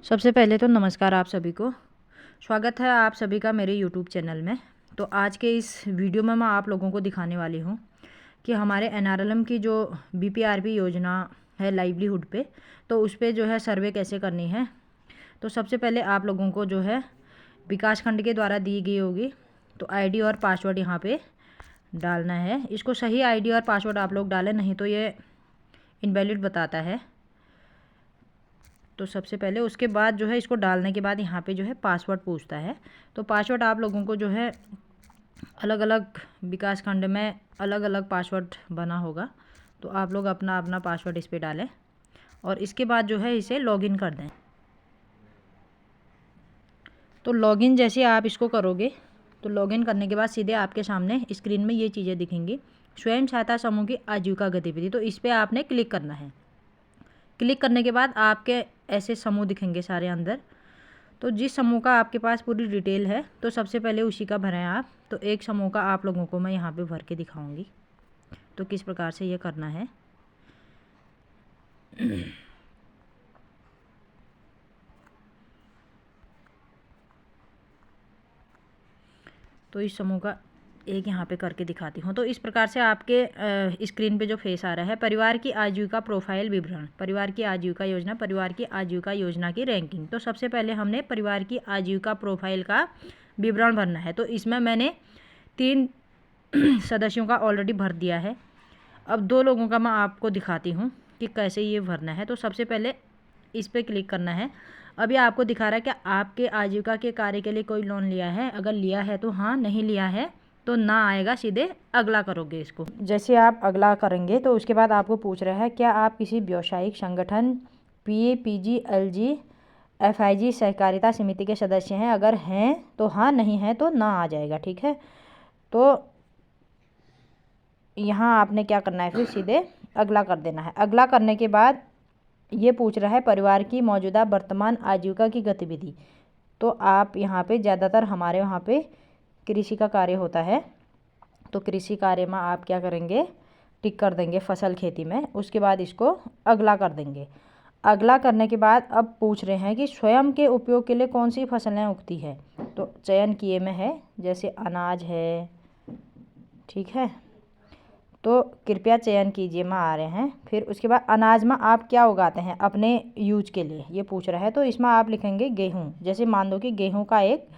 सबसे पहले तो नमस्कार आप सभी को। स्वागत है आप सभी का मेरे यूट्यूब चैनल में। तो आज के इस वीडियो में मैं आप लोगों को दिखाने वाली हूँ कि हमारे एनआरएलएम की जो बीपीआरपी योजना है लाइवलीहुड पे, तो उस पर जो है सर्वे कैसे करनी है। तो सबसे पहले आप लोगों को जो है विकास खंड के द्वारा दी गई होगी तो आईडी और पासवर्ड यहाँ पे डालना है। इसको सही आईडी और पासवर्ड आप लोग डालें, नहीं तो ये इनवैलिड बताता है। तो सबसे पहले उसके बाद जो है इसको डालने के बाद यहाँ पे जो है पासवर्ड पूछता है। तो पासवर्ड आप लोगों को जो है अलग अलग विकास खंड में अलग अलग पासवर्ड बना होगा, तो आप लोग अपना अपना पासवर्ड इस पर डालें और इसके बाद जो है इसे लॉगिन कर दें। तो लॉगिन जैसे आप इसको करोगे तो लॉगिन करने के बाद सीधे आपके सामने स्क्रीन में ये चीज़ें दिखेंगी, स्वयं सहायता समूह की आजीविका गतिविधि। तो इस पर आपने क्लिक करना है। क्लिक करने के बाद आपके ऐसे समूह दिखेंगे सारे अंदर। तो जिस समूह का आपके पास पूरी डिटेल है तो सबसे पहले उसी का भरें आप। तो एक समूह का आप लोगों को मैं यहाँ पे भर के दिखाऊंगी तो किस प्रकार से ये करना है। तो इस समूह का एक यहाँ पे करके दिखाती हूँ। तो इस प्रकार से आपके स्क्रीन पे जो फेस आ रहा है, परिवार की आजीविका प्रोफाइल विवरण, परिवार की आजीविका योजना, परिवार की आजीविका योजना की रैंकिंग। तो सबसे पहले हमने परिवार की आजीविका प्रोफाइल का विवरण भरना है। तो इसमें मैंने 3 सदस्यों का ऑलरेडी भर दिया है। अब 2 लोगों का मैं आपको दिखाती हूँ कि कैसे ये भरना है। तो सबसे पहले इस पर क्लिक करना है। अभी आपको दिखा रहा है कि आपके आजीविका के कार्य के लिए कोई लोन लिया है, अगर लिया है तो हाँ, नहीं लिया है तो ना आएगा, सीधे अगला करोगे इसको। जैसे आप अगला करेंगे तो उसके बाद आपको पूछ रहा है क्या आप किसी व्यावसायिक संगठन पीए, पीजी, एलजी, एफआईजी सहकारिता समिति के सदस्य हैं। अगर हैं तो हाँ, नहीं है तो ना आ जाएगा। ठीक है, तो यहाँ आपने क्या करना है, फिर सीधे अगला कर देना है। अगला करने के बाद ये पूछ रहा है परिवार की मौजूदा वर्तमान आजीविका की गतिविधि। तो आप यहाँ पे ज़्यादातर हमारे वहाँ पे कृषि का कार्य होता है, तो कृषि कार्य में आप क्या करेंगे, टिक कर देंगे फसल खेती में। उसके बाद इसको अगला कर देंगे। अगला करने के बाद अब पूछ रहे हैं कि स्वयं के उपयोग के लिए कौन सी फसलें उगती है। तो चयन किए में है, जैसे अनाज है। ठीक है, तो कृपया चयन कीजिए में आ रहे हैं। फिर उसके बाद अनाज में आप क्या उगाते हैं अपने यूज के लिए, ये पूछ रहा है। तो इसमें आप लिखेंगे गेहूँ। जैसे मान दो कि गेहूँ का एक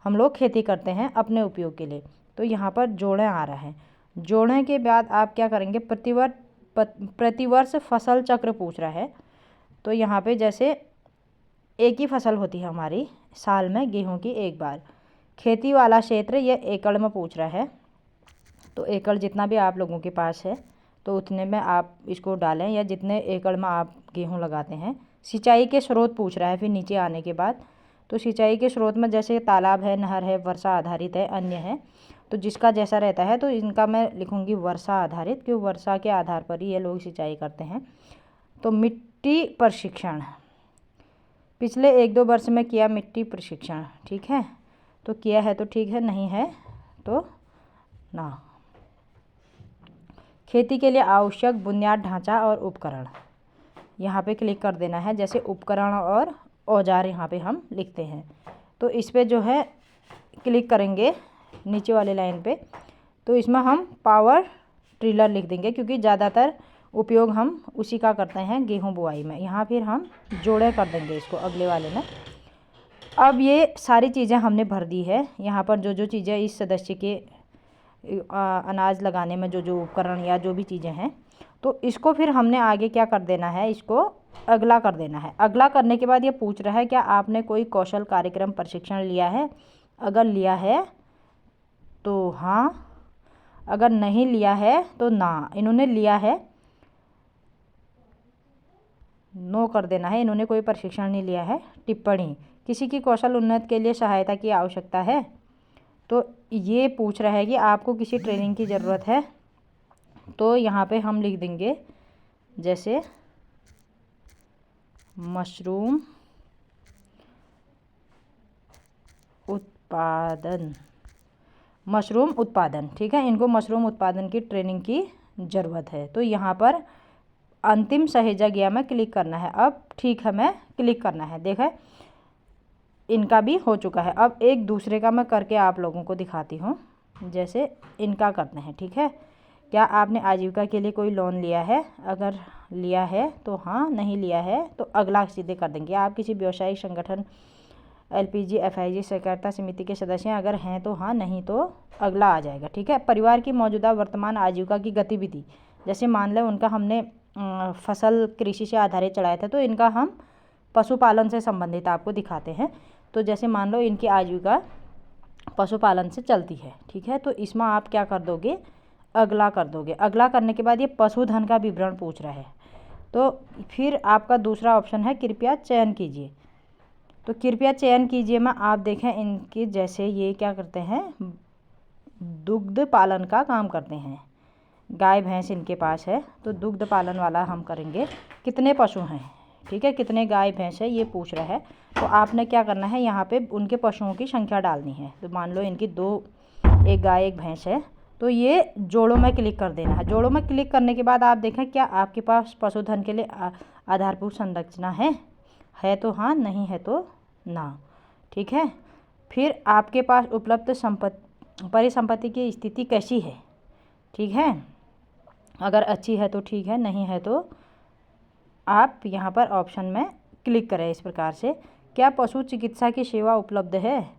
हम लोग खेती करते हैं अपने उपयोग के लिए, तो यहाँ पर जोड़ें आ रहा है। जोड़ने के बाद आप क्या करेंगे, प्रतिवर्ष फसल चक्र पूछ रहा है। तो यहाँ पे जैसे एक ही फसल होती है हमारी साल में, गेहूँ की एक बार। खेती वाला क्षेत्र ये एकड़ में पूछ रहा है। तो एकड़ जितना भी आप लोगों के पास है तो उतने में आप इसको डालें, या जितने एकड़ में आप गेहूँ लगाते हैं। सिंचाई के स्रोत पूछ रहा है फिर नीचे आने के बाद। तो सिंचाई के स्रोत में जैसे तालाब है, नहर है, वर्षा आधारित है, अन्य है। तो जिसका जैसा रहता है तो इनका मैं लिखूँगी वर्षा आधारित, क्योंकि वर्षा के आधार पर ही ये लोग सिंचाई करते हैं। तो मिट्टी प्रशिक्षण, पिछले 1-2 वर्ष में किया मिट्टी प्रशिक्षण। ठीक है, तो किया है तो ठीक है, नहीं है तो ना। खेती के लिए आवश्यक बुनियाद ढांचा और उपकरण, यहाँ पे क्लिक कर देना है। जैसे उपकरण और औजार यहाँ पे हम लिखते हैं, तो इस पे जो है क्लिक करेंगे नीचे वाले लाइन पे। तो इसमें हम पावर टिलर लिख देंगे, क्योंकि ज़्यादातर उपयोग हम उसी का करते हैं गेहूँ बुआई में। यहाँ फिर हम जोड़े कर देंगे इसको अगले वाले में। अब ये सारी चीज़ें हमने भर दी है। यहाँ पर जो जो चीज़ें इस सदस्य के अनाज लगाने में जो जो उपकरण या जो भी चीज़ें हैं, तो इसको फिर हमने आगे क्या कर देना है, इसको अगला कर देना है। अगला करने के बाद ये पूछ रहा है क्या आपने कोई कौशल कार्यक्रम प्रशिक्षण लिया है। अगर लिया है तो हाँ, अगर नहीं लिया है तो ना। इन्होंने लिया है, नो कर देना है, इन्होंने कोई प्रशिक्षण नहीं लिया है। टिप्पणी, किसी की कौशल उन्नति के लिए सहायता की आवश्यकता है। तो ये पूछ रहा है कि आपको किसी ट्रेनिंग की ज़रूरत है। तो यहाँ पे हम लिख देंगे जैसे मशरूम उत्पादन, मशरूम उत्पादन। ठीक है, इनको मशरूम उत्पादन की ट्रेनिंग की ज़रूरत है। तो यहाँ पर अंतिम सहेजा गया में क्लिक करना है। अब ठीक है मैं क्लिक करना है। देखा इनका भी हो चुका है। अब एक दूसरे का मैं करके आप लोगों को दिखाती हूँ। जैसे इनका करते हैं, ठीक है। क्या आपने आजीविका के लिए कोई लोन लिया है? अगर लिया है तो हाँ, नहीं लिया है तो अगला सीधे कर देंगे। आप किसी व्यवसायिक संगठन LPG FIG सहकारिता समिति के सदस्य हैं? अगर हैं तो हाँ, नहीं तो अगला आ जाएगा, ठीक है। परिवार की मौजूदा वर्तमान आजीविका की गतिविधि, जैसे मान लें उनका हमने फसल कृषि से आधारित चढ़ाया था, तो इनका हम पशुपालन से संबंधित आपको दिखाते हैं। तो जैसे मान लो इनकी आजीविका पशुपालन से चलती है, ठीक है। तो इसमें आप क्या कर दोगे? अगला कर दोगे। अगला करने के बाद ये पशुधन का विवरण पूछ रहा है, तो फिर आपका दूसरा ऑप्शन है कृपया चयन कीजिए। तो कृपया चयन कीजिए में आप देखें इनकी, जैसे ये क्या करते हैं, दुग्ध पालन का काम करते हैं, गाय भैंस इनके पास है, तो दुग्ध पालन वाला हम करेंगे। कितने पशु हैं, ठीक है, कितने गाय भैंस है ये पूछ रहा है। तो आपने क्या करना है, यहाँ पे उनके पशुओं की संख्या डालनी है। तो मान लो इनकी 2, एक गाय एक भैंस है, तो ये जोड़ों में क्लिक कर देना है। जोड़ों में क्लिक करने के बाद आप देखें क्या आपके पास पशुधन के लिए आधारभूत संरचना है तो हाँ, नहीं है तो ना, ठीक है। फिर आपके पास उपलब्ध परिसंपत्ति की स्थिति कैसी है, ठीक है। अगर अच्छी है तो ठीक है, नहीं है तो आप यहाँ पर ऑप्शन में क्लिक करें इस प्रकार से। क्या पशु चिकित्सा की सेवा उपलब्ध है?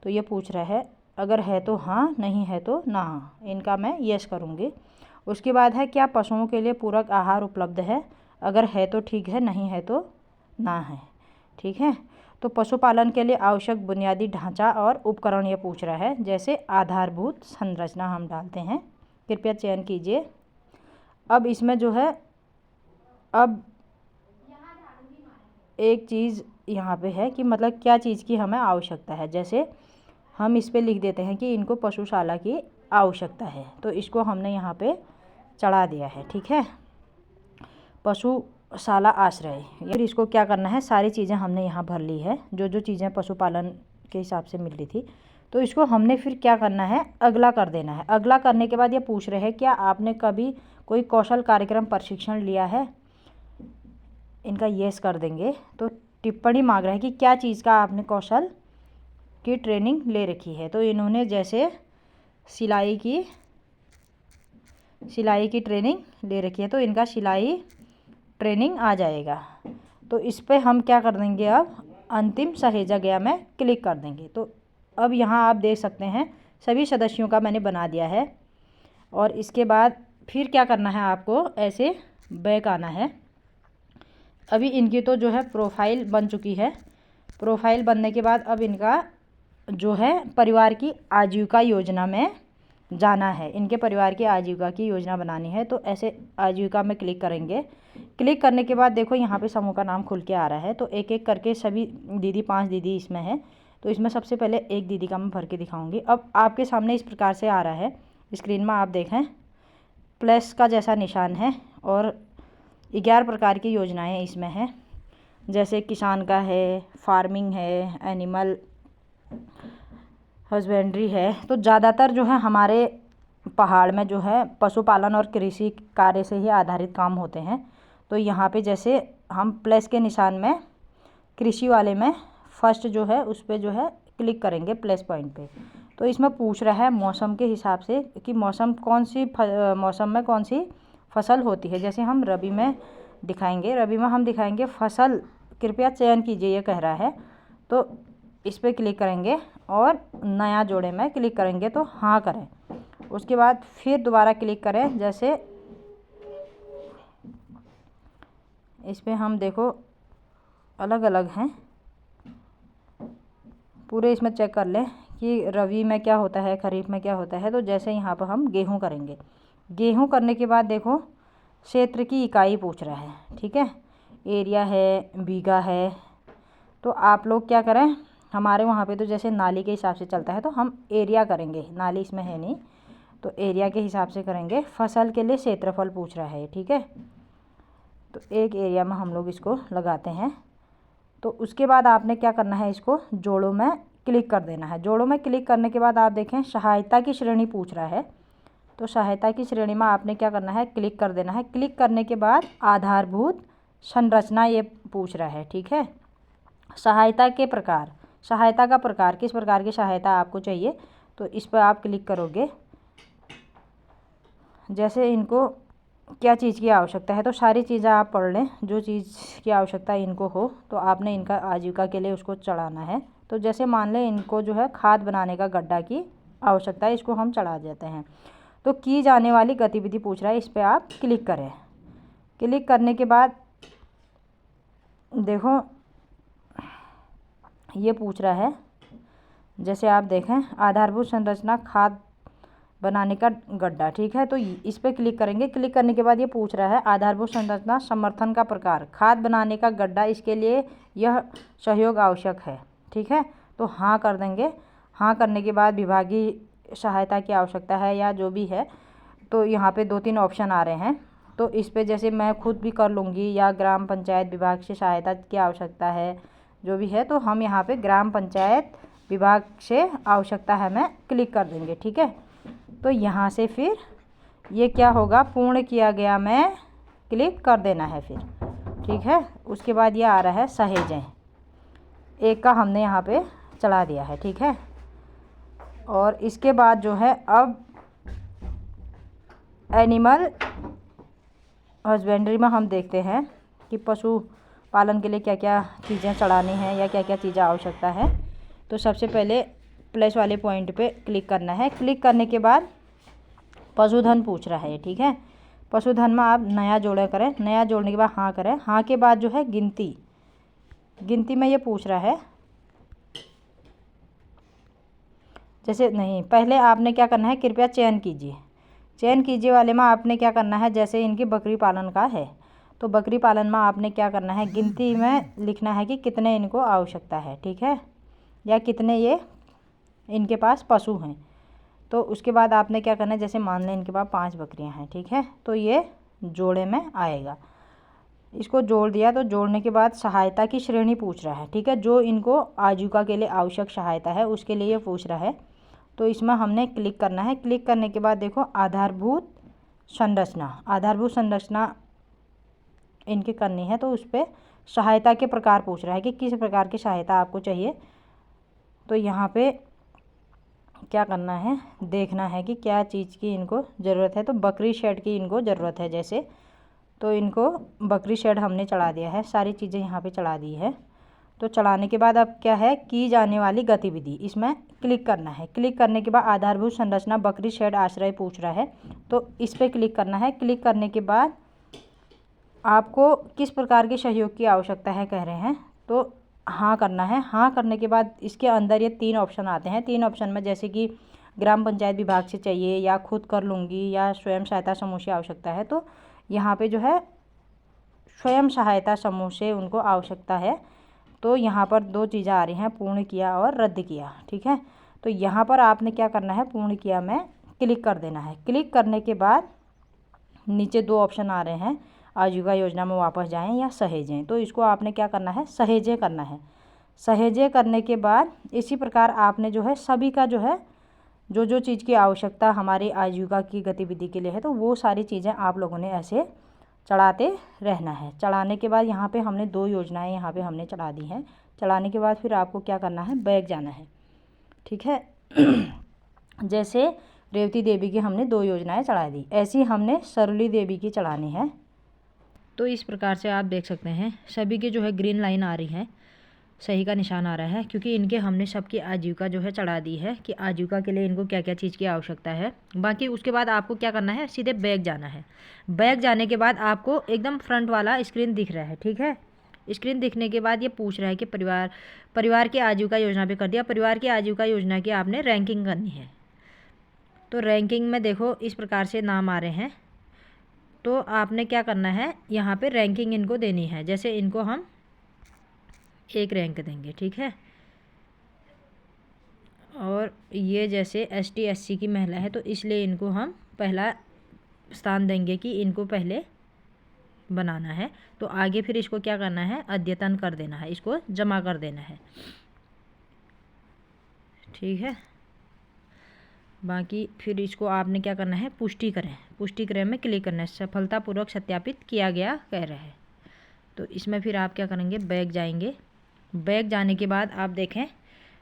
तो ये पूछ रहा है। अगर है तो हाँ, नहीं है तो ना। इनका मैं यस करूँगी। उसके बाद है क्या पशुओं के लिए पूरक आहार उपलब्ध है? अगर है तो ठीक है, नहीं है तो ना है, ठीक है। तो पशुपालन के लिए आवश्यक बुनियादी ढांचा और उपकरण ये पूछ रहा है। जैसे आधारभूत संरचना हम डालते हैं, कृपया चयन कीजिए। अब इसमें जो है, अब एक चीज़ यहाँ पे है कि मतलब क्या चीज़ की हमें आवश्यकता है। जैसे हम इस पे लिख देते हैं कि इनको पशुशाला की आवश्यकता है, तो इसको हमने यहाँ पे चढ़ा दिया है, ठीक है। पशुशाला आश्रय, फिर इसको क्या करना है, सारी चीज़ें हमने यहाँ भर ली है, जो जो चीज़ें पशुपालन के हिसाब से मिल रही थी। तो इसको हमने फिर क्या करना है, अगला कर देना है। अगला करने के बाद ये पूछ रहे हैं क्या आपने कभी कोई कौशल कार्यक्रम प्रशिक्षण लिया है? इनका येस कर देंगे। तो टिप्पणी मांग रहा है कि क्या चीज़ का आपने कौशल की ट्रेनिंग ले रखी है। तो इन्होंने जैसे सिलाई की ट्रेनिंग ले रखी है, तो इनका सिलाई ट्रेनिंग आ जाएगा। तो इस पर हम क्या कर देंगे, अब अंतिम सहेजा गया में क्लिक कर देंगे। तो अब यहाँ आप देख सकते हैं सभी सदस्यों का मैंने बना दिया है। और इसके बाद फिर क्या करना है, आपको ऐसे बैक आना है। अभी इनकी तो जो है प्रोफाइल बन चुकी है। प्रोफाइल बनने के बाद अब इनका जो है परिवार की आजीविका योजना में जाना है। इनके परिवार की आजीविका की योजना बनानी है। तो ऐसे आजीविका में क्लिक करेंगे। क्लिक करने के बाद देखो यहाँ पे समूह का नाम खुल के आ रहा है। तो एक एक करके सभी दीदी, 5 दीदी इसमें है। तो इसमें सबसे पहले एक दीदी का मैं भर के दिखाऊंगी। अब आपके सामने इस प्रकार से आ रहा है स्क्रीन में, आप देखें प्लस का जैसा निशान है और 11 प्रकार की योजनाएं इसमें हैं। जैसे किसान का है, फार्मिंग है, एनिमल हस्बेंड्री है। तो ज़्यादातर जो है हमारे पहाड़ में जो है पशुपालन और कृषि कार्य से ही आधारित काम होते हैं। तो यहाँ पे जैसे हम प्लस के निशान में कृषि वाले में फर्स्ट जो है उस पर जो है क्लिक करेंगे प्लस पॉइंट पे। तो इसमें पूछ रहा है मौसम के हिसाब से कि मौसम में कौन सी फसल होती है। जैसे हम रबी में दिखाएंगे, रबी में हम दिखाएंगे फसल, कृपया चयन कीजिए ये कह रहा है। तो इस पर क्लिक करेंगे और नया जोड़े में क्लिक करेंगे तो हाँ करें। उसके बाद फिर दोबारा क्लिक करें। जैसे इस पर हम देखो अलग अलग हैं, पूरे इसमें चेक कर लें कि रबी में क्या होता है, खरीफ में क्या होता है। तो जैसे यहाँ पर हम गेहूँ करेंगे। गेहूँ करने के बाद देखो क्षेत्र की इकाई पूछ रहा है, ठीक है, एरिया है, बीघा है। तो आप लोग क्या करें, हमारे वहाँ पे तो जैसे नाली के हिसाब से चलता है, तो हम एरिया करेंगे, नाली इसमें है नहीं, तो एरिया के हिसाब से करेंगे। फसल के लिए क्षेत्रफल पूछ रहा है, ठीक है। तो एक एरिया में हम लोग इसको लगाते हैं। तो उसके बाद आपने क्या करना है, इसको जोड़ों में क्लिक कर देना है। जोड़ों में क्लिक करने के बाद आप देखें सहायता की श्रेणी पूछ रहा है, तो सहायता की श्रेणी में आपने क्या करना है, क्लिक कर देना है। क्लिक करने के बाद आधारभूत संरचना ये पूछ रहा है, ठीक है। सहायता के प्रकार, सहायता का प्रकार, किस प्रकार की सहायता आपको चाहिए, तो इस पर आप क्लिक करोगे। जैसे इनको क्या चीज़ की आवश्यकता है, तो सारी चीज़ें आप पढ़ लें, जो चीज़ की आवश्यकता इनको हो तो आपने इनका आजीविका के लिए उसको चढ़ाना है। तो जैसे मान लें इनको जो है खाद बनाने का गड्ढा की आवश्यकता है, इसको हम चढ़ा देते हैं। तो की जाने वाली गतिविधि पूछ रहा है, इस पर आप क्लिक करें। क्लिक करने के बाद देखो ये पूछ रहा है, जैसे आप देखें आधारभूत संरचना खाद बनाने का गड्ढा, ठीक है। तो इस पर क्लिक करेंगे। क्लिक करने के बाद ये पूछ रहा है आधारभूत संरचना समर्थन का प्रकार, खाद बनाने का गड्ढा, इसके लिए यह सहयोग आवश्यक है, ठीक है। तो हाँ कर देंगे। हाँ करने के बाद विभागीय सहायता की आवश्यकता है या जो भी है, तो यहाँ पे 2-3 ऑप्शन आ रहे हैं। तो इस पे जैसे मैं खुद भी कर लूँगी या ग्राम पंचायत विभाग से सहायता की आवश्यकता है, जो भी है, तो हम यहाँ पे ग्राम पंचायत विभाग से आवश्यकता है मैं क्लिक कर देंगे, ठीक है। तो यहाँ से फिर ये क्या होगा, पूर्ण किया गया मैं क्लिक कर देना है फिर, ठीक है। उसके बाद ये आ रहा है सहेजें, एक का हमने यहाँ पे चला दिया है, ठीक है। और इसके बाद जो है अब एनिमल हस्बेंड्री में हम देखते हैं कि पशु पालन के लिए क्या क्या चीज़ें चढ़ानी हैं या क्या क्या चीज़ें आवश्यकता है। तो सबसे पहले प्लस वाले पॉइंट पे क्लिक करना है। क्लिक करने के बाद पशुधन पूछ रहा है, ठीक है। पशुधन में आप नया जोड़ा करें, नया जोड़ने के बाद हाँ करें। हाँ के बाद जो है गिनती, गिनती में ये पूछ रहा है, जैसे नहीं, पहले आपने क्या करना है, कृपया चयन कीजिए। चयन कीजिए वाले में आपने क्या करना है, जैसे इनकी बकरी पालन का है तो बकरी पालन में आपने क्या करना है, गिनती में लिखना है कि कितने इनको आवश्यकता है, ठीक है, या कितने ये इनके पास पशु हैं। तो उसके बाद आपने क्या करना है, जैसे मान लें इनके पास 5 बकरियां हैं, ठीक है, तो ये जोड़े में आएगा। इसको जोड़ दिया, तो जोड़ने के बाद सहायता की श्रेणी पूछ रहा है, ठीक है, जो इनको आजीविका के लिए आवश्यक सहायता है उसके लिए ये पूछ रहा है। तो इसमें हमने क्लिक करना है। क्लिक करने के बाद देखो आधारभूत संरचना, आधारभूत संरचना इनकी करनी है, तो उस पर सहायता के प्रकार पूछ रहा है कि किस प्रकार की सहायता आपको चाहिए। तो यहाँ पे क्या करना है, देखना है कि क्या चीज़ की इनको ज़रूरत है। तो बकरी शेड की इनको ज़रूरत है जैसे, तो इनको बकरी शेड हमने चढ़ा दिया है, सारी चीज़ें यहाँ पे चढ़ा दी है। तो चढ़ाने के बाद अब क्या है, की जाने वाली गतिविधि, इसमें क्लिक करना है। क्लिक करने के बाद आधारभूत संरचना बकरी शेड आश्रय पूछ रहा है, तो इस पर क्लिक करना है। क्लिक करने के बाद आपको किस प्रकार के सहयोग की आवश्यकता है कह रहे हैं, तो हाँ करना है। हाँ करने के बाद इसके अंदर ये 3 ऑप्शन आते हैं। 3 ऑप्शन में जैसे कि ग्राम पंचायत विभाग से चाहिए या खुद कर लूँगी या स्वयं सहायता समूह से आवश्यकता है, तो यहाँ पे जो है स्वयं सहायता समूह से उनको आवश्यकता है। तो यहाँ पर 2 चीज़ें आ रही हैं, पूर्ण किया और रद्द किया, ठीक है। तो यहाँ पर आपने क्या करना है, पूर्ण किया में क्लिक कर देना है। क्लिक करने के बाद नीचे 2 ऑप्शन आ रहे हैं, आजीविका योजना में वापस जाएं या सहेजें, तो इसको आपने क्या करना है, सहेजें करना है। सहेजें करने के बाद इसी प्रकार आपने जो है सभी का जो है जो जो चीज़ की आवश्यकता हमारी आजीविका की गतिविधि के लिए है, तो वो सारी चीज़ें आप लोगों ने ऐसे चढ़ाते रहना है। चढ़ाने के बाद यहाँ पे हमने 2 योजनाएं यहाँ पे हमने चढ़ा दी हैं। चढ़ाने के बाद फिर आपको क्या करना है, बैक जाना है, ठीक है। जैसे रेवती देवी की हमने 2 योजनाएं चढ़ा दी, ऐसी हमने सरुली देवी की चढ़ानी है। तो इस प्रकार से आप देख सकते हैं सभी के जो है ग्रीन लाइन आ रही है, सही का निशान आ रहा है, क्योंकि इनके हमने सबकी आजीविका जो है चढ़ा दी है कि आजीविका के लिए इनको क्या क्या चीज़ की आवश्यकता है। बाकी उसके बाद आपको क्या करना है, सीधे बैक जाना है। बैक जाने के बाद आपको एकदम फ्रंट वाला स्क्रीन दिख रहा है, ठीक है। स्क्रीन दिखने के बाद ये पूछ रहा है कि परिवार की आजीविका योजना पे कर दिया। परिवार की आजीविका योजना की आपने रैंकिंग करनी है। तो रैंकिंग में देखो इस प्रकार से नाम आ रहे हैं, तो आपने क्या करना है, यहाँ पे रैंकिंग इनको देनी है। जैसे इनको हम 1 रैंक देंगे, ठीक है। और ये जैसे ST SC की महिला है, तो इसलिए इनको हम पहला स्थान देंगे कि इनको पहले बनाना है। तो आगे फिर इसको क्या करना है, अद्यतन कर देना है, इसको जमा कर देना है, ठीक है। बाकी फिर इसको आपने क्या करना है, पुष्टि करें, पुष्टिकरण में क्लिक करना है। सफलतापूर्वक सत्यापित किया गया कह रहा है। तो इसमें फिर आप क्या करेंगे, बैक जाएंगे। बैक जाने के बाद आप देखें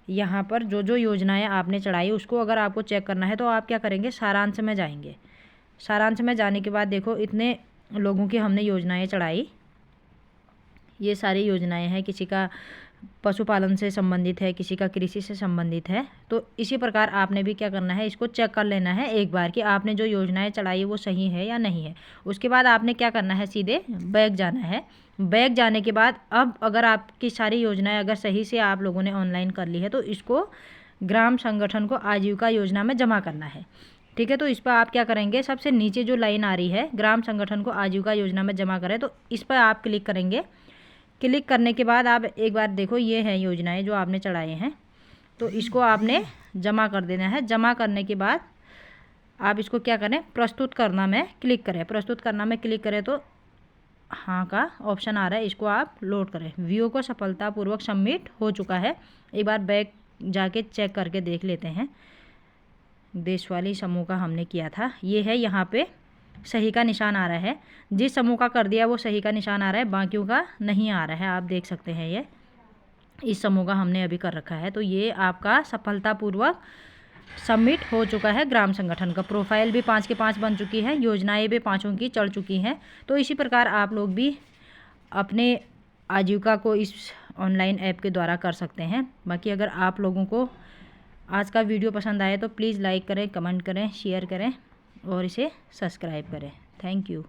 यहाँ पर जो जो योजनाएं आपने चढ़ाई उसको अगर आपको चेक करना है तो आप क्या करेंगे, सारांश में जाएंगे। सारांश में जाने के बाद देखो इतने लोगों की हमने योजनाएं चढ़ाई, ये सारी योजनाएं हैं, किसी का पशुपालन से संबंधित है, किसी का कृषि से संबंधित है। तो इसी प्रकार आपने भी क्या करना है, इसको चेक कर लेना है एक बार कि आपने जो योजनाएं चढ़ाई वो सही है या नहीं है। उसके बाद आपने क्या करना है, सीधे बैक जाना है। बैक जाने के बाद अब अगर आपकी सारी योजनाएं अगर सही से आप लोगों ने ऑनलाइन कर ली है तो इसको ग्राम संगठन को आजीविका योजना में जमा करना है। ठीक है, तो इस पर आप क्या करेंगे, सबसे नीचे जो लाइन आ रही है ग्राम संगठन को आजीविका योजना में जमा करें, तो इस पर आप क्लिक करेंगे। क्लिक करने के बाद आप एक बार देखो ये हैं योजनाएं जो आपने चढ़ाए हैं, तो इसको आपने जमा कर देना है। जमा करने के बाद आप इसको क्या करें, प्रस्तुत करना में क्लिक करें। प्रस्तुत करना में क्लिक करें तो हाँ का ऑप्शन आ रहा है, इसको आप लोड करें। व्यू को सफलतापूर्वक सबमिट हो चुका है। एक बार बैक जाके चेक करके देख लेते हैं। देशवाली समूह का हमने किया था, ये है, यहाँ पे सही का निशान आ रहा है। जिस समूह का कर दिया वो सही का निशान आ रहा है, बाकियों का नहीं आ रहा है। आप देख सकते हैं ये इस समूह का हमने अभी कर रखा है। तो ये आपका सफलतापूर्वक सबमिट हो चुका है ग्राम संगठन का। प्रोफाइल भी 5 के 5 बन चुकी है, योजनाएं भी 5 की चढ़ चुकी हैं। तो इसी प्रकार आप लोग भी अपने आजीविका को इस ऑनलाइन ऐप के द्वारा कर सकते हैं। बाकी अगर आप लोगों को आज का वीडियो पसंद आए तो प्लीज़ लाइक करें, कमेंट करें, शेयर करें और इसे सब्सक्राइब करें। Thank you.